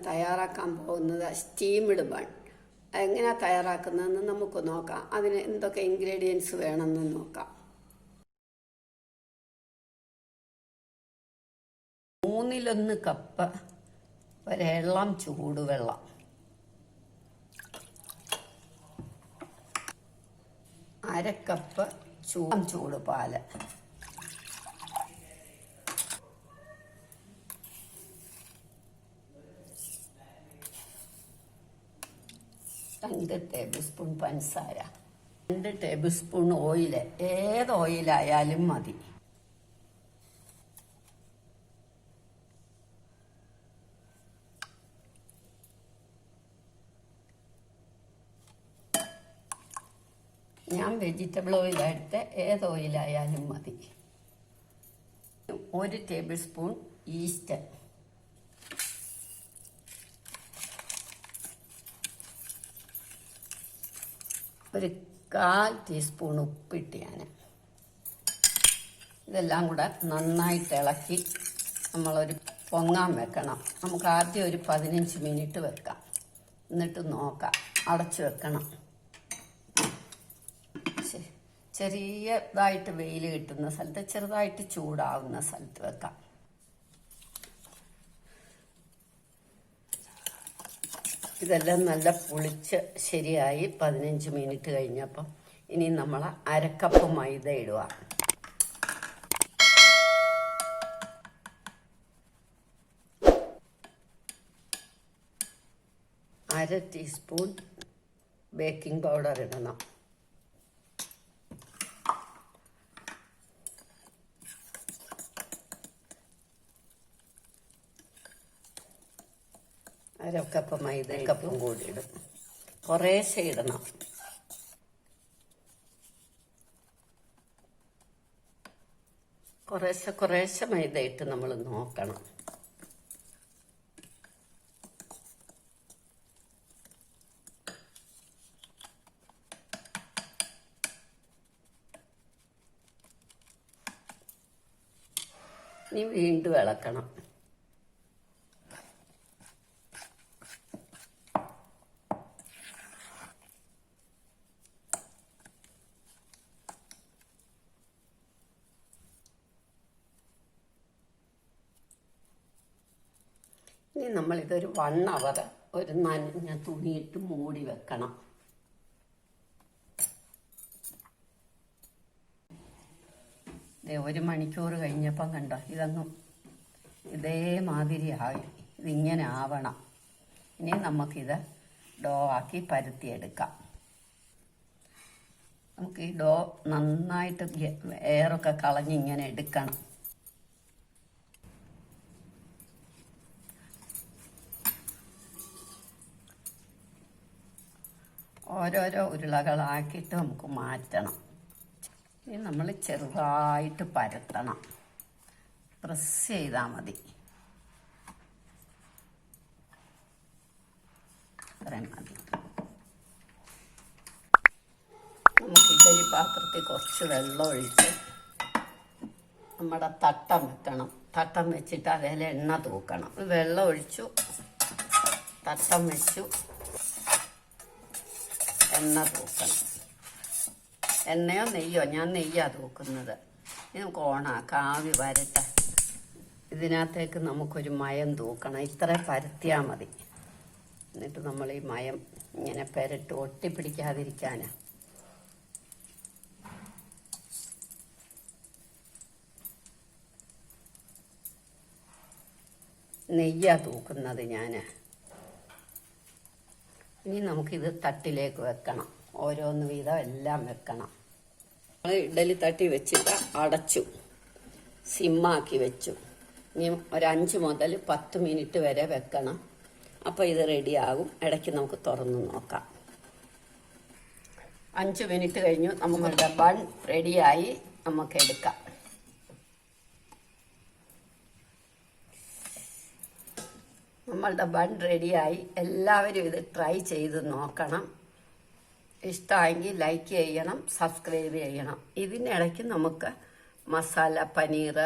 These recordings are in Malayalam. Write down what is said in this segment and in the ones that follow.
തയ്യാറാക്കാൻ പോകുന്നത് സ്റ്റീംഡ് ബൺ. എങ്ങനെയാണ് തയ്യാറാക്കുന്നതെന്ന് നമുക്ക് നോക്കാം. അതിന് എന്തൊക്കെ ഇൻഗ്രീഡിയൻസ് വേണമെന്ന് നോക്കാം. 1/3 കപ്പ് ഒരെള്ളം ചൂടുവെള്ളം, 1/2 കപ്പ് ചൂടുപാല്, 2 ടേബിൾ സ്പൂൺ പഞ്ചസാര, 2 ടേബിൾ സ്പൂൺ ഓയിൽ, ഏത് ഓയിലായാലും മതി. ഞാൻ വെജിറ്റബിൾ ഓയിലെടുത്ത് ഏത് ഓയിലായാലും മതി. 1 ടേബിൾ സ്പൂൺ ഈസ്റ്റ്, 1/4 ടീസ്പൂൺ ഉപ്പിട്ട് ഇതെല്ലാം കൂടെ നന്നായിട്ട് ഇളക്കി നമ്മളൊരു പൊങ്ങാൻ വെക്കണം. നമുക്ക് ആദ്യം ഒരു 15 മിനിറ്റ് വെക്കാം, എന്നിട്ട് നോക്കാം. അടച്ചു വെക്കണം. ചെറിയതായിട്ട് വെയിൽ കിട്ടുന്ന സ്ഥലത്ത്, ചെറുതായിട്ട് ചൂടാവുന്ന സ്ഥലത്ത് വെക്കാം. ഇതെല്ലാം നല്ല പുളിച്ച് ശരിയായി 15 മിനിറ്റ് കഴിഞ്ഞപ്പം ഇനി നമ്മൾ 1/2 കപ്പ് മൈദ ഇടുക. 1/2 ടീസ്പൂൺ ബേക്കിംഗ് പൗഡർ ഇടണം. 1/2 കപ്പ് മൈദ, കപ്പും കൂടി ഇടും. കുറേശ്ശെ ഇടണം. കുറേശ്ശെ മൈദ ഇട്ട് നമ്മൾ നോക്കണം. ഇനി വീണ്ടും ഇളക്കണം. ഇനി നമ്മളിതൊരു 1 അവർ ഒരു നനഞ്ഞ തുണിയിട്ട് മൂടി വെക്കണം. ഇതേ 1 മണിക്കൂർ കഴിഞ്ഞപ്പം കണ്ടോ, ഇതങ്ങും ഇതേമാതിരി ആയി. ഇതിങ്ങനെ ആവണം. ഇനി നമുക്കിത് ഡോ ആക്കി പരത്തിയെടുക്കാം. നമുക്ക് ഈ ഡോ നന്നായിട്ട് എയറൊക്കെ കളഞ്ഞിങ്ങനെ എടുക്കണം. ഓരോരോ ഉരുളകളാക്കിയിട്ട് നമുക്ക് മാറ്റണം. ഇനി നമ്മൾ ചെറുതായിട്ട് പരത്തണം. പ്രസ് ചെയ്താൽ മതി. അത്രയും മതി. നമുക്ക് ഇഡലി പാത്രത്തിൽ കുറച്ച് വെള്ളം ഒഴിച്ച് നമ്മുടെ തട്ടം വെക്കണം. തട്ടം വെച്ചിട്ട് അതിൽ എണ്ണ തൂക്കണം. വെള്ളം ഒഴിച്ചു, തട്ടം വെച്ചു, എണ്ണ തൂക്കണം. എണ്ണയോ നെയ്യോ, ഞാൻ നെയ്യാണ് തൂക്കുന്നത്. ഇത് നമുക്ക് ഓണാക്കാം. ആവി വരട്ടെ. ഇതിനകത്തേക്ക് നമുക്കൊരു മയം തൂക്കണം. ഇത്ര പരത്തിയാൽ മതി. എന്നിട്ട് നമ്മൾ ഈ മയം ഇങ്ങനെ പെരട്ട് ഒട്ടിപ്പിടിക്കാതിരിക്കാനാ. നെയ്യാ തൂക്കുന്നത് ഞാൻ. ഇനി നമുക്കിത് തട്ടിലേക്ക് വെക്കണം. ഓരോന്ന് വീതം എല്ലാം വെക്കണം. ഇഡലി തട്ടി വെച്ചിട്ട് അടച്ചു, സിമ്മാക്കി വെച്ചു. ഇനി ഒരു 5 മുതൽ 10 മിനിറ്റ് വരെ വെക്കണം. അപ്പോൾ ഇത് റെഡിയാകും. ഇടയ്ക്ക് നമുക്ക് തുറന്ന് നോക്കാം. 5 മിനിറ്റ് കഴിഞ്ഞു. നമ്മളുടെ ബൺ റെഡിയായി. നമുക്ക് എടുക്കാം. നമ്മളുടെ ബൺ റെഡിയായി. എല്ലാവരും ഇത് ട്രൈ ചെയ്ത് നോക്കണം. ഇഷ്ടമായെങ്കിൽ ലൈക്ക് ചെയ്യണം, സബ്സ്ക്രൈബ് ചെയ്യണം. ഇതിനിടയ്ക്ക് നമുക്ക് മസാല പനീർ,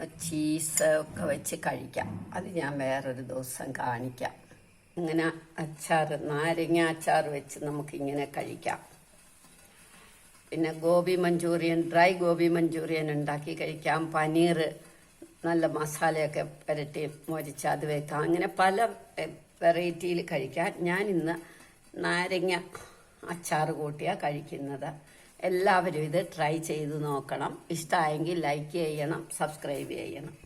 ചീസ് ഒക്കെ വെച്ച് കഴിക്കാം. അത് ഞാൻ വേറൊരു ദിവസം കാണിക്കാം. ഇങ്ങനെ അച്ചാർ, നാരങ്ങ അച്ചാർ വെച്ച് നമുക്കിങ്ങനെ കഴിക്കാം. പിന്നെ ഗോബി മഞ്ചൂറിയൻ, ഡ്രൈ ഗോബി മഞ്ചൂറിയൻ ഉണ്ടാക്കി കഴിക്കാം. പനീർ നല്ല മസാലയൊക്കെ പുരട്ടി മൊരിച്ച് അത് വെക്കാം. അങ്ങനെ പല വെറൈറ്റിയിൽ കഴിക്കാം. ഞാൻ ഇന്ന് നാരങ്ങ അച്ചാർ കൂട്ടിയാണ് കഴിക്കുന്നത്. എല്ലാവരും ഇത് ട്രൈ ചെയ്ത് നോക്കണം. ഇഷ്ടമായെങ്കിൽ ലൈക്ക് ചെയ്യണം, സബ്സ്ക്രൈബ് ചെയ്യണം.